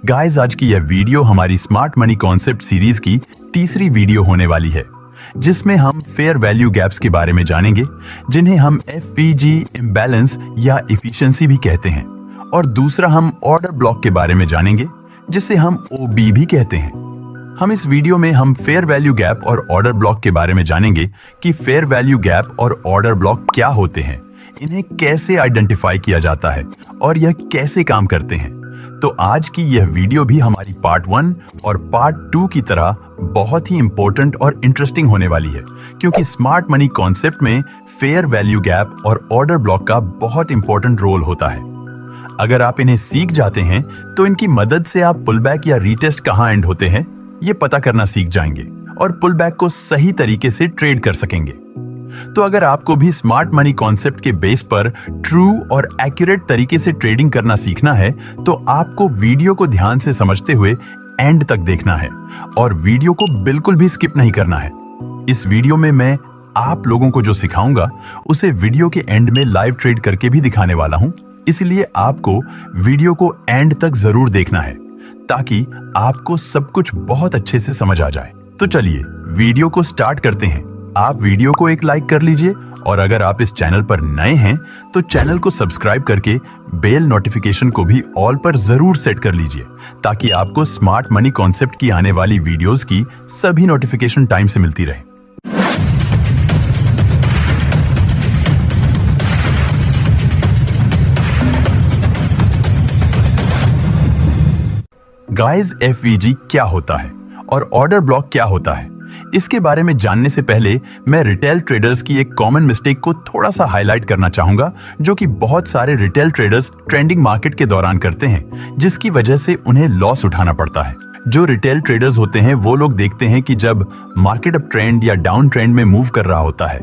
Guys, आज की यह वीडियो हमारी स्मार्ट मनी कॉन्सेप्ट सीरीज की तीसरी वीडियो होने वाली है, जिसमें हम फेयर वैल्यू गैप्स के बारे में जानेंगे, जिन्हें हम एफवीजी, इम्बैलेंस या एफिशिएंसी भी कहते हैं। और दूसरा हम ऑर्डर ब्लॉक के बारे में जानेंगे, जिसे हम ओबी भी कहते हैं। हम इस वीडियो में हम फेयर वैल्यू गैप और ऑर्डर ब्लॉक के बारे में जानेंगे कि फेयर वैल्यू गैप और ऑर्डर ब्लॉक क्या होते हैं, इन्हें कैसे आइडेंटिफाई किया जाता है और यह कैसे काम करते हैं। तो आज की यह वीडियो भी हमारी पार्ट 1 और पार्ट 2 की तरह बहुत ही इंपॉर्टेंट और इंटरेस्टिंग होने वाली है, क्योंकि स्मार्ट मनी कॉन्सेप्ट में फेयर वैल्यू गैप और ऑर्डर ब्लॉक का बहुत इंपॉर्टेंट रोल होता है। अगर आप इन्हें सीख जाते हैं तो इनकी मदद से आप पुलबैक या रीटेस्ट कहां एंड होते हैं ये पता करना सीख जाएंगे और पुलबैक को सही तरीके से ट्रेड कर सकेंगे। तो अगर आपको भी स्मार्ट मनी कॉन्सेप्ट के बेस पर ट्रू और एक्यूरेट तरीके से ट्रेडिंग करना सीखना है, तो आपको वीडियो को ध्यान से समझते हुए एंड तक देखना है और वीडियो को बिल्कुल भी स्किप नहीं करना है। इस वीडियो में मैं आप लोगों को जो सिखाऊंगा उसे वीडियो के एंड में लाइव ट्रेड करके भी दिखाने वाला हूं, इसलिए आपको वीडियो को एंड तक जरूर देखना है ताकि आपको सब कुछ बहुत अच्छे से समझ आ जाए। तो चलिए वीडियो को स्टार्ट करते हैं। आप वीडियो को एक लाइक कर लीजिए और अगर आप इस चैनल पर नए हैं तो चैनल को सब्सक्राइब करके बेल नोटिफिकेशन को भी ऑल पर जरूर सेट कर लीजिए, ताकि आपको स्मार्ट मनी कॉन्सेप्ट की आने वाली वीडियोस की सभी नोटिफिकेशन टाइम से मिलती रहे। गाइस, एफवीजी क्या होता है और ऑर्डर ब्लॉक क्या होता है, इसके बारे में जानने से पहले मैं रिटेल ट्रेडर्स की एक कॉमन मिस्टेक को थोड़ा सा हाईलाइट करना चाहूंगा, जो कि बहुत सारे रिटेल ट्रेडर्स ट्रेंडिंग मार्केट के दौरान करते हैं, जिसकी वजह से उन्हें लॉस उठाना पड़ता है। जो रिटेल ट्रेडर्स होते हैं वो लोग देखते हैं कि जब मार्केट अप ट्रेंड या डाउन ट्रेंड में मूव कर रहा होता है,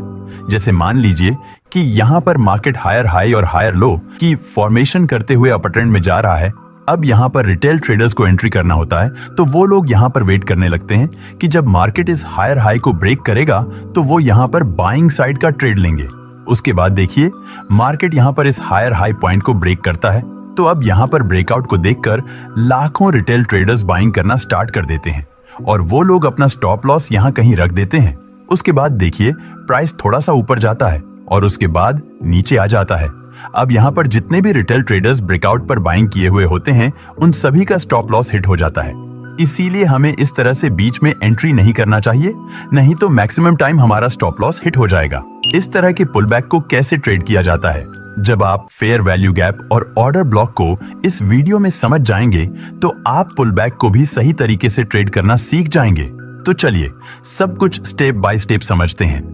जैसे मान लीजिए कि यहाँ पर मार्केट हायर हाई और हायर लो की फॉर्मेशन करते हुए अपर ट्रेंड में जा रहा है, अब यहाँ पर रिटेल ट्रेडर्स को एंट्री करना होता है, तो वो लोग यहाँ पर वेट करने लगते हैं कि जब मार्केट इस हायर हाई को ब्रेक करेगा तो वो यहाँ पर बाइंग साइड का ट्रेड लेंगे। उसके बाद देखिए मार्केट यहाँ पर इस हायर हाई पॉइंट को ब्रेक करता है, तो अब यहाँ पर ब्रेकआउट को देखकर लाखों रिटेल ट्रेडर्स बाइंग करना स्टार्ट कर देते हैं और वो लोग अपना स्टॉप लॉस यहाँ कहीं रख देते हैं। उसके बाद देखिए प्राइस थोड़ा सा ऊपर जाता है और उसके बाद नीचे आ जाता है। अब यहाँ पर जितने भी रिटेल ट्रेडर्स ब्रेकआउट पर बाइंग किए हुए होते हैं उन सभी का स्टॉप लॉस हिट हो जाता है। इसीलिए हमें इस तरह से बीच में एंट्री नहीं करना चाहिए, नहीं तो मैक्सिमम टाइम हमारा स्टॉप लॉस हिट हो जाएगा। इस तरह के पुलबैक को कैसे ट्रेड किया जाता है, जब आप फेयर वैल्यू गैप और ऑर्डर ब्लॉक को इस वीडियो में समझ जाएंगे तो आप पुलबैक को भी सही तरीके से ट्रेड करना सीख जाएंगे। तो चलिए सब कुछ स्टेप बाय स्टेप समझते हैं।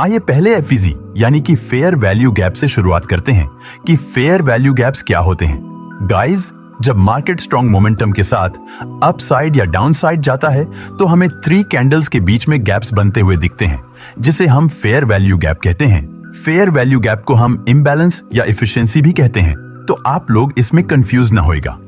आइए पहले एफवीजी यानी कि फेयर वैल्यू गैप से शुरुआत करते हैं कि फेयर वैल्यू गैप्स क्या होते हैं। गाइस, जब मार्केट स्ट्रॉन्ग मोमेंटम के साथ अप साइड या डाउन साइड जाता है तो हमें 3 कैंडल्स के बीच में गैप्स बनते हुए दिखते हैं, जिसे हम फेयर वैल्यू गैप कहते हैं। फेयर वैल्यू गैप को हम इम्बैलेंस या एफिशिएंसी भी कहते हैं, तो आप लोग इसमें कंफ्यूज ना होइएगा।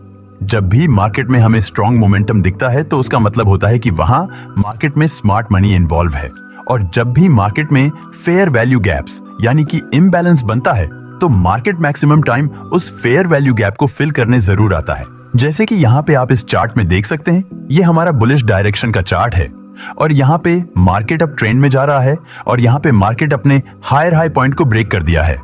जब भी मार्केट में हमें स्ट्रॉन्ग मोमेंटम दिखता है तो उसका मतलब होता है कि वहां मार्केट में स्मार्ट मनी इन्वॉल्व है, और जब भी मार्केट में फेयर वैल्यू गैप्स यानी कि इम्बैलेंस बनता है तो मार्केट मैक्सिमम टाइम उस फेयर वैल्यू गैप को फिल करने जरूर आता है। जैसे कि यहाँ पे आप इस चार्ट में देख सकते हैं, ये हमारा बुलिश डायरेक्शन का चार्ट है और यहाँ पे मार्केट अब ट्रेंड में जा रहा है और यहाँ पे मार्केट अपने हायर हाई पॉइंट को ब्रेक कर दिया है।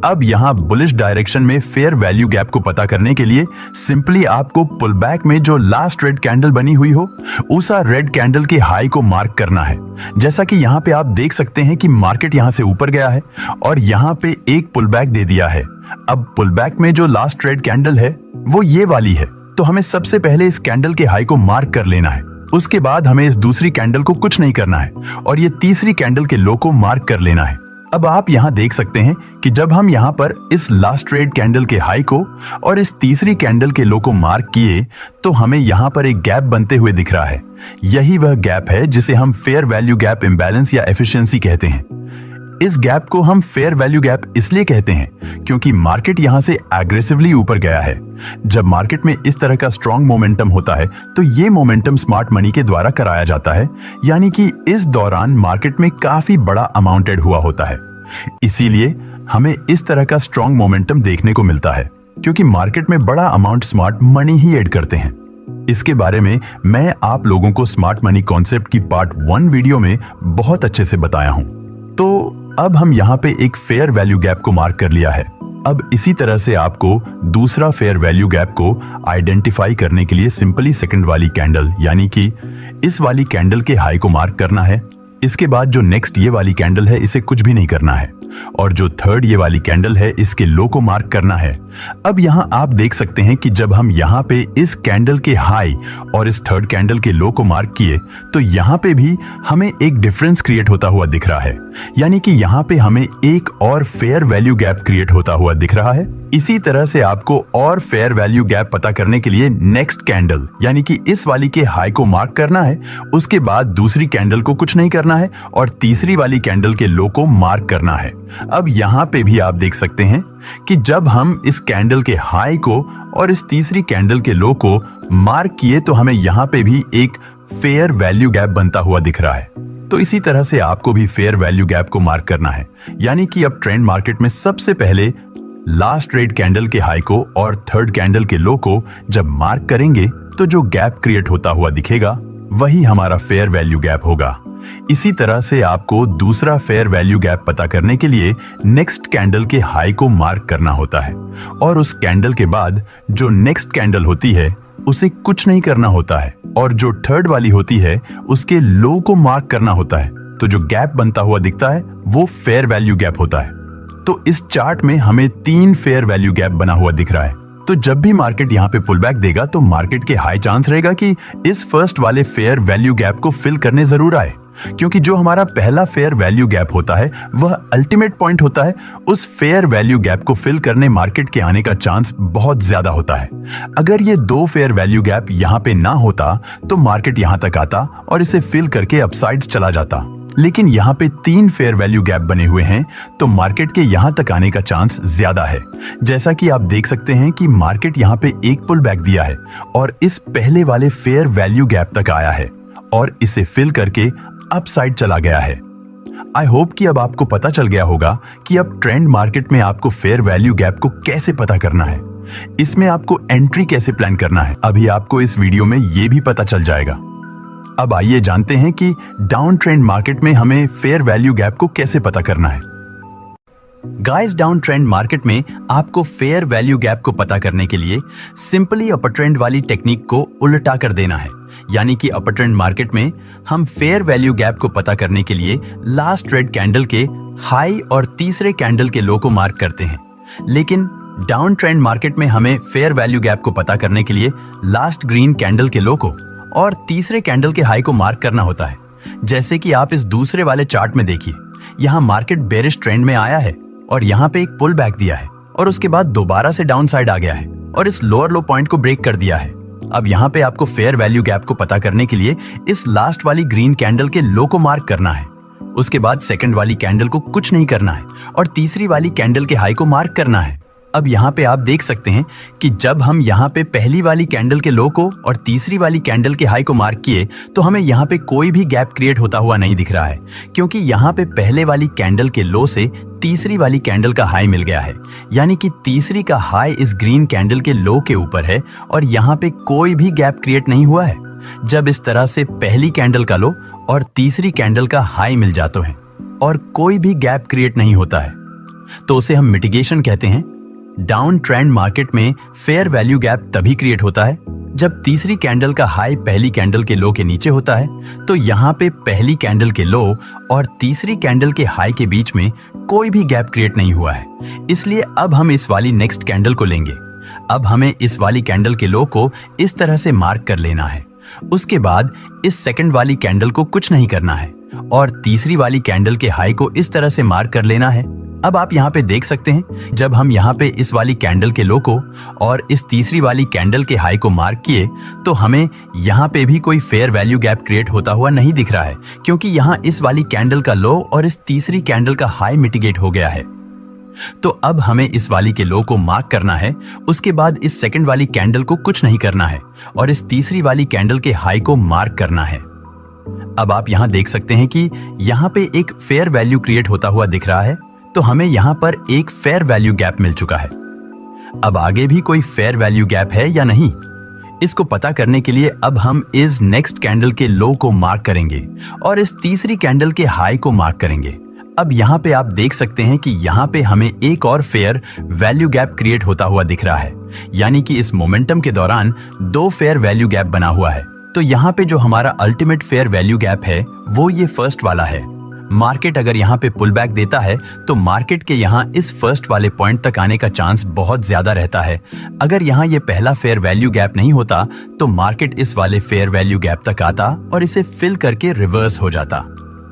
अब यहाँ बुलिश डायरेक्शन में फेयर वैल्यू गैप को पता करने के लिए सिंपली आपको पुलबैक में जो लास्ट रेड कैंडल बनी हुई हो उस रेड कैंडल के हाई को मार्क करना है। जैसा कि यहाँ पे आप देख सकते हैं कि मार्केट यहाँ से ऊपर गया है और यहाँ पे एक पुलबैक दे दिया है। अब पुलबैक में जो लास्ट रेड कैंडल है वो ये वाली है, तो हमें सबसे पहले इस कैंडल के हाई को मार्क कर लेना है। उसके बाद हमें इस दूसरी कैंडल को कुछ नहीं करना है और ये तीसरी कैंडल के लो को मार्क कर लेना है। अब आप यहाँ देख सकते हैं कि जब हम यहाँ पर इस लास्ट रेड कैंडल के हाई को और इस तीसरी कैंडल के लो को मार्क किए तो हमें यहाँ पर एक गैप बनते हुए दिख रहा है। यही वह गैप है जिसे हम फेयर वैल्यू गैप इम्बैलेंस या एफिशिएंसी कहते हैं। इस गैप को हम फेयर वैल्यू गैप इसलिए कहते हैं क्योंकि मार्केट यहां से एग्रेसिवली ऊपर गया है। जब मार्केट में इस तरह का स्ट्रॉन्ग मोमेंटम होता है तो ये मोमेंटम स्मार्ट मनी के द्वारा कराया जाता है, यानी कि इस दौरान मार्केट में काफी बड़ा अमाउंट ऐड हुआ होता है। इसीलिए हमें इस तरह का स्ट्रॉन्ग मोमेंटम देखने को मिलता है। क्योंकि मार्केट में बड़ा अमाउंट स्मार्ट मनी ही ऐड करते हैं। इसके बारे में मैं आप लोगों को स्मार्ट मनी कॉन्सेप्ट की पार्ट 1 वीडियो में बहुत अच्छे से बताया हूं। तो अब हम यहाँ पे एक फेयर वैल्यू गैप को मार्क कर लिया है। अब इसी तरह से आपको दूसरा फेयर वैल्यू गैप को आइडेंटिफाई करने के लिए सिंपली सेकंड वाली कैंडल यानी कि इस वाली कैंडल के हाई को मार्क करना है। इसके बाद जो नेक्स्ट ये वाली कैंडल है इसे कुछ भी नहीं करना है, और जो थर्ड ये वाली कैंडल है इसके लो को मार्क करना है। अब यहाँ आप देख सकते हैं कि जब हम यहाँ पे इस कैंडल के हाई और इस थर्ड कैंडल के लो को मार्क किए तो यहाँ पे भी हमें एक डिफरेंस क्रिएट होता हुआ दिख रहा है, यानी कि यहाँ पे हमें एक और फेयर वैल्यू गैप क्रिएट होता हुआ दिख रहा है। इसी तरह से आपको और फेयर वैल्यू गैप पता करने के लिए नेक्स्ट कैंडल यानी कि इस वाली के हाई को मार्क करना है, उसके बाद दूसरी कैंडल को कुछ नहीं करना है और तीसरी वाली कैंडल के लो को मार्क करना है। अब यहाँ पे भी आप देख सकते हैं कि जब हम इस कैंडल के हाई को और इस तीसरी कैंडल के लो को मार्क किए तो हमें यहाँ पे भी एक फेयर वैल्यू गैप बनता हुआ दिख रहा है। तो इसी तरह से आपको भी फेयर वैल्यू गैप को मार्क करना है, यानी कि अब ट्रेंड मार्केट में सबसे पहले लास्ट रेड कैंडल के हाई को और थर्ड कैंडल के लो को जब मार्क करेंगे तो जो गैप क्रिएट होता हुआ दिखेगा वही हमारा फेयर वैल्यू गैप होगा। इसी तरह से आपको दूसरा फेयर वैल्यू गैप पता करने के लिए नेक्स्ट कैंडल के हाई को मार्क करना होता है, और उस कैंडल के बाद जो नेक्स्ट कैंडल होती है उसे कुछ नहीं करना होता है, और जो थर्ड वाली होती है उसके लो को मार्क करना होता है। तो जो गैप बनता हुआ दिखता है वो फेयर वैल्यू गैप होता है। तो इस चार्ट में हमें 3 फेयर वैल्यू गैप बना हुआ दिख रहा है। तो जब भी मार्केट यहाँ पे पुल बैक देगा तो मार्केट के हाई चांस रहेगा कि इस फर्स्ट वाले फेयर वैल्यू गैप को फिल करने जरूर आए, क्योंकि जो हमारा पहला फेयर वैल्यू गैप होता है वह अल्टीमेट पॉइंट होता है। उस फेयर वैल्यू गैप को फिल करने मार्केट के आने का चांस बहुत ज्यादा होता है। अगर ये 2 फेयर वैल्यू गैप यहाँ पे ना होता तो मार्केट यहाँ तक आता और इसे फिल करके अपसाइड्स चला जाता, लेकिन यहाँ पे 3 फेयर वैल्यू गैप बने हुए हैं तो मार्केट के यहाँ तक आने का चांस ज्यादा है। जैसा कि आप देख सकते हैं कि मार्केट यहाँ पे एक पुल बैक दिया है और इस पहले वाले फेयर वैल्यू गैप तक आया है और इसे फिल करके अपसाइड चला गया है। आई होप कि अब आपको पता चल गया होगा कि अब ट्रेंड मार्केट में आपको फेयर वैल्यू गैप को कैसे पता करना है, इसमें आपको एंट्री कैसे प्लान करना है, अभी आपको इस वीडियो में ये भी पता चल जाएगा। अब आइए जानते हैं कि डाउन ट्रेंड मार्केट में हमें फेयर वैल्यू गैप को कैसे पता करना है। गाइस, डाउन ट्रेंड मार्केट में आपको फेयर वैल्यू गैप को पता करने के लिए सिंपली अपर ट्रेंड वाली टेक्निक को उल्टा कर देना है, यानी कि अपर ट्रेंड मार्केट में हम फेयर वैल्यू गैप को पता करने के लिए लास्ट रेड कैंडल के हाई और तीसरे कैंडल के लो को मार्क करते हैं, लेकिन डाउन ट्रेंड मार्केट में हमें फेयर वैल्यू गैप को पता करने के लिए लास्ट ग्रीन कैंडल के लो को और तीसरे कैंडल के हाई को मार्क करना होता है। जैसे कि आप इस दूसरे वाले चार्ट में देखिए, यहाँ मार्केट बेरिश ट्रेंड में आया है और यहाँ पे एक पुल बैक दिया है और उसके बाद दोबारा से डाउन साइड आ गया है और इस लोअर लो पॉइंट को ब्रेक कर दिया है। अब यहाँ पे आपको फेयर वैल्यू गैप को पता करने के लिए इस लास्ट वाली ग्रीन कैंडल के लो को मार्क करना है, उसके बाद सेकंड वाली कैंडल को कुछ नहीं करना है और तीसरी वाली कैंडल के हाई को मार्क करना है। अब यहाँ पे आप देख सकते हैं कि जब हम यहाँ पे पहली वाली कैंडल के लो को और तीसरी वाली कैंडल के हाई को मार्क किए तो हमें यहाँ पे कोई भी गैप क्रिएट होता हुआ नहीं दिख रहा है, क्योंकि यहाँ पे पहले वाली कैंडल के लो से तीसरी वाली कैंडल का हाई मिल गया है, यानी कि तीसरी का हाई इस ग्रीन कैंडल के लो के ऊपर है और यहाँ पे कोई भी गैप क्रिएट नहीं हुआ है। जब इस तरह से पहली कैंडल का लो और तीसरी कैंडल का हाई मिल जाते हैं और कोई भी गैप क्रिएट नहीं होता है तो उसे हम मिटिगेशन कहते हैं। डाउन ट्रेंड मार्केट में फेयर वैल्यू गैप तभी क्रिएट होता है जब तीसरी कैंडल का हाई पहली कैंडल के लो के नीचे होता है, तो यहाँ पे पहली कैंडल के लो और तीसरी कैंडल के हाई के बीच में कोई भी गैप क्रिएट नहीं हुआ है। इसलिए अब हम इस वाली नेक्स्ट कैंडल को लेंगे। अब हमें इस वाली कैंडल के लो को इस तरह से मार्क कर लेना है, उसके बाद इस सेकंड वाली कैंडल को कुछ नहीं करना है और तीसरी वाली कैंडल के हाई को इस तरह से मार्क कर लेना है। अब आप यहाँ पे देख सकते हैं, जब हम यहाँ पे इस वाली कैंडल के लो को और इस तीसरी वाली कैंडल के हाई को मार्क किए तो हमें यहाँ पे भी कोई फेयर वैल्यू गैप क्रिएट होता हुआ नहीं दिख रहा है, क्योंकि यहाँ इस वाली कैंडल का लो और इस तीसरी कैंडल का हाई मिटिगेट हो गया है। तो अब हमें इस वाली के लो को मार्क करना है, उसके बाद इस सेकंड वाली कैंडल को कुछ नहीं करना है और इस तीसरी वाली कैंडल के हाई को मार्क करना है। अब आप यहाँ देख सकते हैं कि यहाँ पे एक फेयर वैल्यू क्रिएट होता हुआ दिख रहा है, तो हमें यहाँ पर एक फेयर वैल्यू गैप मिल चुका है। अब आगे भी कोई फेयर वैल्यू गैप है या नहीं, इसको पता करने के लिए अब हम इस नेक्स्ट कैंडल के लो को मार्क करेंगे और इस तीसरी कैंडल के हाई को मार्क करेंगे। अब यहाँ पे आप देख सकते हैं कि यहाँ पे हमें एक और फेयर वैल्यू गैप क्रिएट होता हुआ दिख रहा है, यानी कि इस मोमेंटम के दौरान दो फेयर वैल्यू गैप बना हुआ है। तो यहाँ पे जो हमारा अल्टीमेट फेयर वैल्यू गैप है वो ये फर्स्ट वाला है। मार्केट अगर यहाँ पे पुल बैक देता है तो मार्केट के यहाँ इस फर्स्ट वाले पॉइंट तक आने का चांस बहुत ज्यादा रहता है। अगर यहाँ ये पहला फेयर वैल्यू गैप नहीं होता तो मार्केट इस वाले फेयर वैल्यू गैप तक आता और इसे फिल करके रिवर्स हो जाता।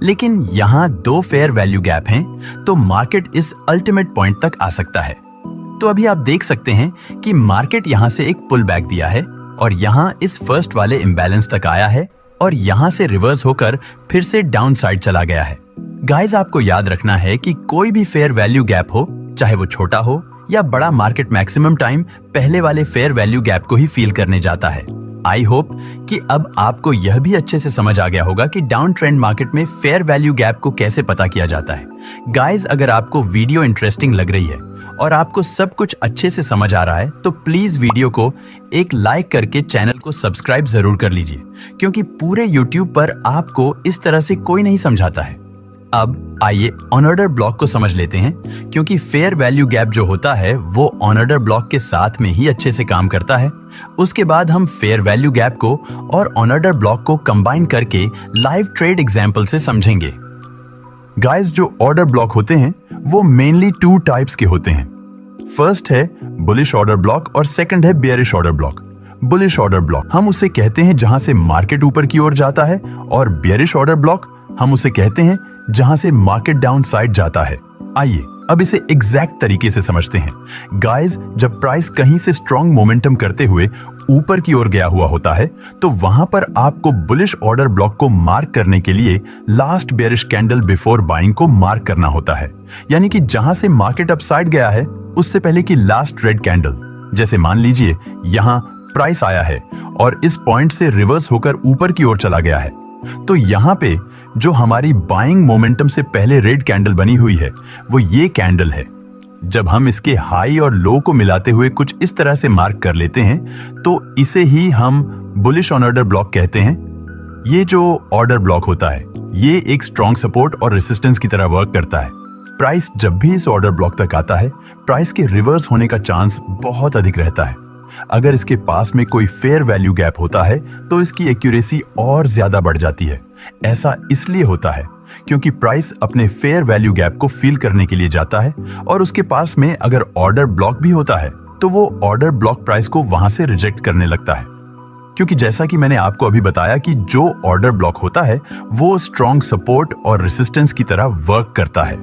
लेकिन यहाँ दो फेयर वैल्यू गैप हैं तो मार्केट इस अल्टीमेट पॉइंट तक आ सकता है। तो अभी आप देख सकते हैं कि मार्केट यहाँ से एक पुल बैक दिया है और यहाँ इस फर्स्ट वाले इम्बैलेंस तक आया है और यहाँ से रिवर्स होकर फिर से डाउन साइड चला गया है। गाइस, आपको याद रखना है कि कोई भी फेयर वैल्यू गैप हो, चाहे वो छोटा हो या बड़ा, मार्केट मैक्सिमम टाइम पहले वाले फेयर वैल्यू गैप को ही फील करने जाता है। आई होप कि अब आपको यह भी अच्छे से समझ आ गया होगा कि डाउन ट्रेंड मार्केट में फेयर वैल्यू गैप को कैसे पता किया जाता है। गाइस, अगर आपको वीडियो इंटरेस्टिंग लग रही है और आपको सब कुछ अच्छे से समझ आ रहा है तो प्लीज वीडियो को एक लाइक करके चैनल को सब्सक्राइब जरूर कर लीजिए, क्योंकि पूरे YouTube पर आपको इस तरह से कोई नहीं समझाता है। अब आइए ऑन ऑर्डर ब्लॉक को समझ लेते हैं, क्योंकि फेयर वैल्यू गैप जो होता है वो ऑन ऑर्डर ब्लॉक के साथ में ही अच्छे से काम करता है। उसके बाद हम फेयर वैल्यू गैप को और ऑन ऑर्डर ब्लॉक को कंबाइन करके लाइव ट्रेड एग्जांपल से समझेंगे। गाइस, जो ऑर्डर ब्लॉक होते हैं वो मेनली टू टाइप्स के होते हैं। फर्स्ट है बुलिश ऑर्डर ब्लॉक और सेकंड है bearish order block. Bullish order block हम उसे कहते हैं जहां से मार्केट ऊपर की ओर जाता है, और बेयरिश ऑर्डर ब्लॉक हम उसे कहते हैं जहां से मार्केट डाउन साइड जाता है। आइए अब इसे एग्जैक्ट तरीके से समझते हैं। गाइस, जब प्राइस कहीं से स्ट्रॉन्ग मोमेंटम करते हुए ऊपर की ओर गया हुआ होता है तो वहां पर आपको बुलिश ऑर्डर ब्लॉक को मार्क करने के लिए last bearish candle before buying को मार्क करना होता है। यानी कि जहां से मार्केट अपसाइड गया है उससे पहले की लास्ट रेड कैंडल। जैसे मान लीजिए यहाँ प्राइस आया है और इस पॉइंट से रिवर्स होकर ऊपर की ओर चला गया है, तो यहाँ पे जो हमारी बाइंग मोमेंटम से पहले रेड कैंडल बनी हुई है वो ये कैंडल है। जब हम इसके हाई और लो को मिलाते हुए कुछ इस तरह से मार्क कर लेते हैं तो इसे ही हम बुलिश ऑन ऑर्डर ब्लॉक कहते हैं। ये जो ऑर्डर ब्लॉक होता है ये एक स्ट्रॉन्ग सपोर्ट और रेसिस्टेंस की तरह वर्क करता है। प्राइस जब भी इस ऑर्डर ब्लॉक तक आता है प्राइस के रिवर्स होने का चांस बहुत अधिक रहता है। अगर इसके पास में कोई फेयर वैल्यू गैप होता है तो इसकी एक्यूरेसी और ज्यादा बढ़ जाती है। ऐसा इसलिए होता है क्योंकि प्राइस अपने फेयर वैल्यू गैप को फील करने के लिए जाता है और उसके पास में अगर ऑर्डर ब्लॉक भी होता है तो वो ऑर्डर ब्लॉक प्राइस को वहां से रिजेक्ट करने लगता है। क्योंकि जैसा कि मैंने आपको अभी बताया कि जो ऑर्डर ब्लॉक होता है वो स्ट्रॉन्ग सपोर्ट और रेसिस्टेंस की तरह वर्क करता है।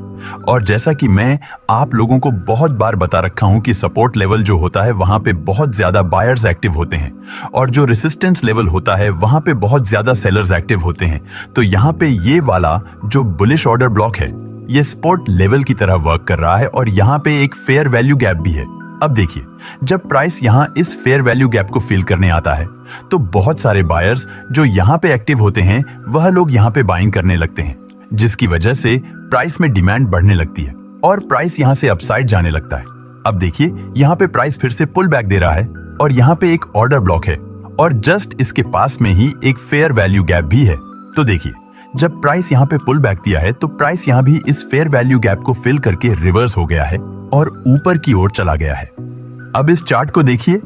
और जैसा कि मैं आप लोगों को बहुत बार बता रखा हूं कि सपोर्ट लेवल जो होता है वहां पे बहुत ज्यादा बायर्स एक्टिव होते हैं और जो रेसिस्टेंस लेवल होता है वहां पे बहुत ज्यादा सेलर्स एक्टिव होते हैं। तो यहाँ पे ये वाला जो बुलिश ऑर्डर ब्लॉक है ये सपोर्ट लेवल की तरह वर्क कर रहा है और यहाँ पे एक फेयर वैल्यू गैप भी है। अब देखिए, जब प्राइस यहाँ इस फेयर वैल्यू गैप को फिल करने आता है तो बहुत सारे बायर्स जो यहाँ पे एक्टिव होते हैं वह लोग यहाँ पे बाइंग करने लगते हैं, जिसकी वजह से प्राइस में डिमांड बढ़ने लगती है और प्राइस यहाँ से अपसाइड जाने लगता है। अब देखिए, यहाँ पे प्राइस फिर से पुल बैक दे रहा है और यहाँ पे एक ऑर्डर ब्लॉक है और जस्ट इसके पास में ही एक फेयर वैल्यू गैप भी है। तो देखिए, जब प्राइस यहाँ पे पुल बैक दिया है तो प्राइस यहाँ भी इस फेयर वैल्यू गैप को फिल करके रिवर्स हो गया है और ऊपर की ओर चला गया है। अब इस चार्ट को देखिए,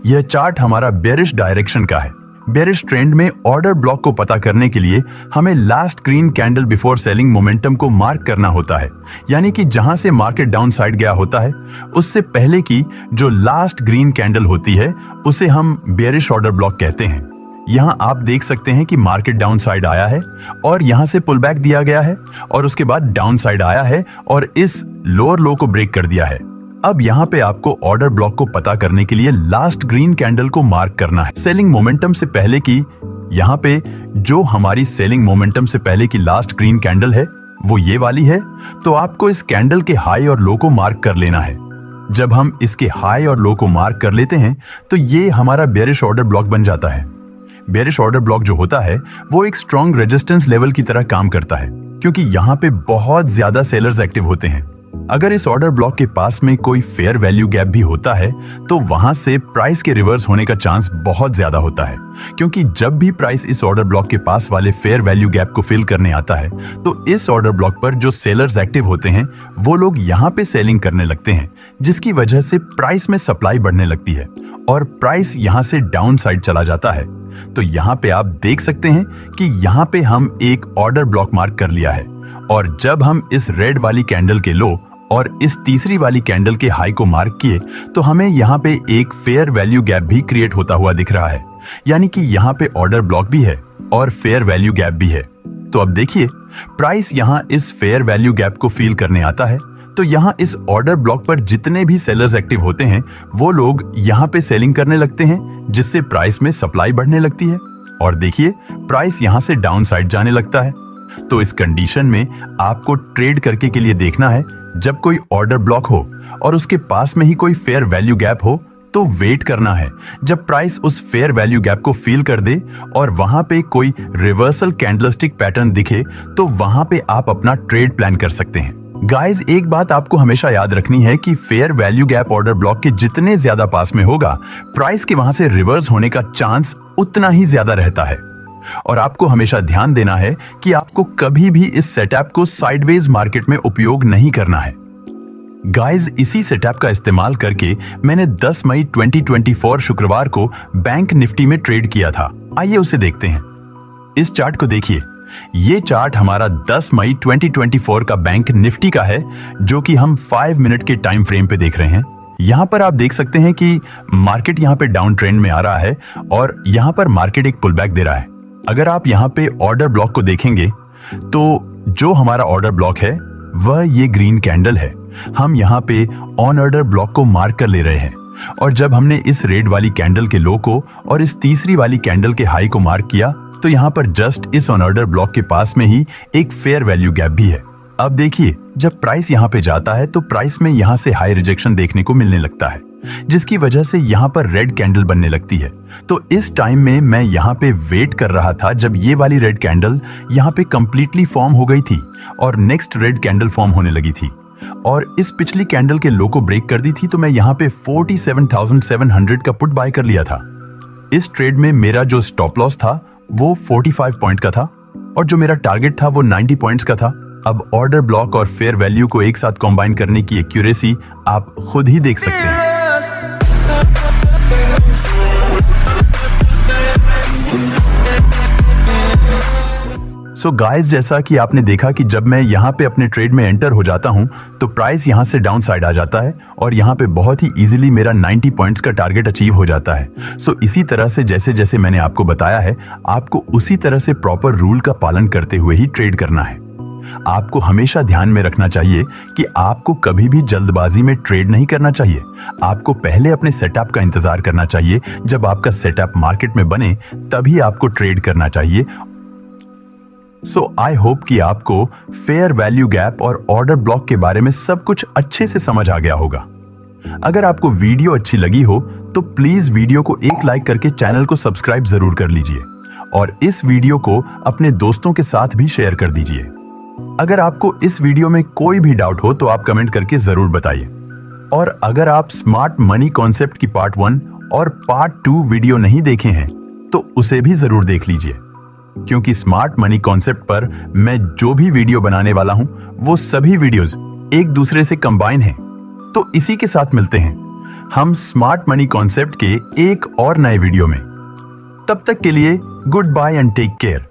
यह चार्ट हमारा बेयरिश डायरेक्शन का है। बेयरिश ट्रेंड में ऑर्डर ब्लॉक को पता करने के लिए हमें last green candle before selling momentum को मार्क करना होता है, यानी कि जहां से मार्केट डाउन साइड गया होता है उससे पहले की जो लास्ट ग्रीन कैंडल होती है उसे हम बेयरिश ऑर्डर ब्लॉक कहते हैं। यहाँ आप देख सकते हैं कि मार्केट डाउन साइड आया है और यहाँ से पुल बैक दिया गया है और उसके बाद डाउन साइड आया है और इस लोअर लो को ब्रेक कर दिया है। अब यहाँ पे आपको ऑर्डर ब्लॉक को पता करने के लिए लास्ट ग्रीन कैंडल को मार्क करना है सेलिंग मोमेंटम से पहले की। यहाँ पे जो हमारी सेलिंग मोमेंटम से पहले की लास्ट ग्रीन कैंडल है वो ये वाली है, तो आपको इस कैंडल के हाई और लो को मार्क कर लेना है। जब हम इसके हाई और लो को मार्क कर लेते हैं तो ये हमारा बेयरिश ऑर्डर ब्लॉक बन जाता है। बेयरिश ऑर्डर ब्लॉक जो होता है वो एक स्ट्रॉन्ग रेजिस्टेंस लेवल की तरह काम करता है, क्योंकि यहाँ पे बहुत ज्यादा सेलर्स एक्टिव होते हैं अगर इस ऑर्डर ब्लॉक के पास में कोई फेयर वैल्यू गैप भी होता है तो वहां से प्राइस के रिवर्स होने का चांस बहुत ज्यादा होता है, क्योंकि जब भी प्राइस इस ऑर्डर ब्लॉक के पास वाले फेयर वैल्यू गैप को फिल करने आता है तो इस ऑर्डर ब्लॉक पर जो सेलर्स एक्टिव होते हैं वो लोग यहाँ पे सेलिंग करने लगते हैं, जिसकी वजह से प्राइस में सप्लाई बढ़ने लगती है और प्राइस यहाँ से डाउन साइड चला जाता है। तो यहाँ पे आप देख सकते हैं कि यहाँ पे हम एक ऑर्डर ब्लॉक मार्क कर लिया है, और जब हम इस रेड वाली कैंडल के लो और इस तीसरी वाली कैंडल के हाई को मार्क किए तो हमें यहाँ पे एक फेयर वैल्यू गैप भी क्रिएट होता हुआ दिख रहा है, यानी कि यहाँ पे ऑर्डर ब्लॉक भी है और फेयर वैल्यू गैप भी है। तो अब देखिए प्राइस यहाँ इस फेयर वैल्यू गैप को फील करने आता है, तो यहाँ इस ऑर्डर ब्लॉक पर जितने भी सेलर्स एक्टिव होते हैं वो लोग यहाँ पे सेलिंग करने लगते हैं, जिससे प्राइस में सप्लाई बढ़ने लगती है और देखिए प्राइस यहाँ से डाउन साइड जाने लगता है। तो इस कंडीशन में आपको ट्रेड करके के लिए देखना है, जब कोई ऑर्डर ब्लॉक हो और उसके पास में ही कोई फेयर वैल्यू गैप हो तो वेट करना है जब प्राइस उस फेयर वैल्यू गैप को फील कर दे और वहां पे कोई रिवर्सल कैंडलस्टिक पैटर्न दिखे तो वहां पे आप अपना ट्रेड प्लान कर सकते हैं। गाइस, एक बात आपको हमेशा याद रखनी है कि fair value gap order block के जितने ज्यादा पास में होगा प्राइस के वहां से रिवर्स होने का चांस उतना ही ज्यादा रहता है। और आपको हमेशा ध्यान देना है कि आपको कभी भी इस सेटअप को साइडवेज मार्केट में उपयोग नहीं करना है। गाइस, इसी सेटअप का इस्तेमाल करके मैंने 10 मई 2024 शुक्रवार को बैंक निफ्टी में ट्रेड किया था। आइए उसे देखते हैं। इस चार्ट को देखिए, ये चार्ट हमारा 10 मई 2024 का बैंक निफ्टी का है, जो कि हम 5 मिनट के टाइम फ्रेम पे देख रहे हैं। यहाँ पर आप देख सकते हैं कि मार्केट यहाँ पे डाउन ट्रेंड में आ रहा है और यहाँ पर मार्केट एक पुल बैक दे रहा है। अगर आप यहाँ पे ऑर्डर ब्लॉक को देखेंगे तो जो हमारा ऑर्डर ब्लॉक है वह ये ग्रीन कैंडल है। हम यहाँ पे ऑन ऑर्डर ब्लॉक को मार्क कर ले रहे हैं, और जब हमने इस रेड वाली कैंडल के लो को और इस तीसरी वाली कैंडल के हाई को मार्क किया तो यहाँ पर जस्ट इस ऑन ऑर्डर ब्लॉक के पास में ही एक फेयर वैल्यू गैप भी है। अब देखिए, जब प्राइस यहाँ पे जाता है तो प्राइस में यहाँ से हाई रिजेक्शन देखने को मिलने लगता है, जिसकी वजह से यहाँ पर रेड कैंडल बनने लगती है। तो इस टाइम में मैं यहाँ पे वेट कर रहा था जब ये वाली रेड कैंडल यहाँ पे कंप्लीटली फॉर्म हो गई थी और नेक्स्ट रेड कैंडल फॉर्म होने लगी थी और इस पिछली कैंडल के लो को ब्रेक कर दी थी, तो मैं यहाँ पे 47,700 का पुट बाय कर लिया था। इस ट्रेड में मेरा जो स्टॉप लॉस था वो 45 पॉइंट का था और जो मेरा टारगेट था वो 90 पॉइंट्स का था। अब ऑर्डर ब्लॉक और फेयर वैल्यू को एक साथ कंबाइन करने की एक्यूरेसी आप खुद ही देख सकते हैं। सो गाइस, जैसा कि आपने देखा कि जब मैं यहाँ पे अपने ट्रेड में एंटर हो जाता हूँ तो प्राइस यहाँ से डाउन साइड आ जाता है और यहाँ पे बहुत ही इजीली मेरा 90 पॉइंट्स का टारगेट अचीव हो जाता है। सो इसी तरह से जैसे जैसे मैंने आपको बताया है, आपको उसी तरह से प्रॉपर रूल का पालन करते हुए ही ट्रेड करना है। आपको हमेशा ध्यान में रखना चाहिए कि आपको कभी भी जल्दबाजी में ट्रेड नहीं करना चाहिए। आपको पहले अपने सेटअप का इंतजार करना चाहिए। जब आपका सेटअप मार्केट में बने तभी आपको ट्रेड करना चाहिए। सो आई होप कि आपको फेयर वैल्यू गैप और ऑर्डर ब्लॉक के बारे में सब कुछ अच्छे से समझ आ गया होगा। अगर आपको वीडियो अच्छी लगी हो तो प्लीज वीडियो को एक लाइक करके चैनल को सब्सक्राइब जरूर कर लीजिए और इस वीडियो को अपने दोस्तों के साथ भी शेयर कर दीजिए। अगर आपको इस वीडियो में कोई भी डाउट हो तो आप कमेंट करके जरूर बताइए। और अगर आप स्मार्ट मनी कॉन्सेप्ट की पार्ट 1 और पार्ट 2 वीडियो नहीं देखे हैं तो उसे भी जरूर देख लीजिए, क्योंकि स्मार्ट मनी कॉन्सेप्ट पर मैं जो भी वीडियो बनाने वाला हूं वो सभी वीडियोस एक दूसरे से कंबाइन हैं। तो इसी के साथ मिलते हैं हम स्मार्ट मनी कॉन्सेप्ट के एक और नए वीडियो में। तब तक के लिए goodbye and take care.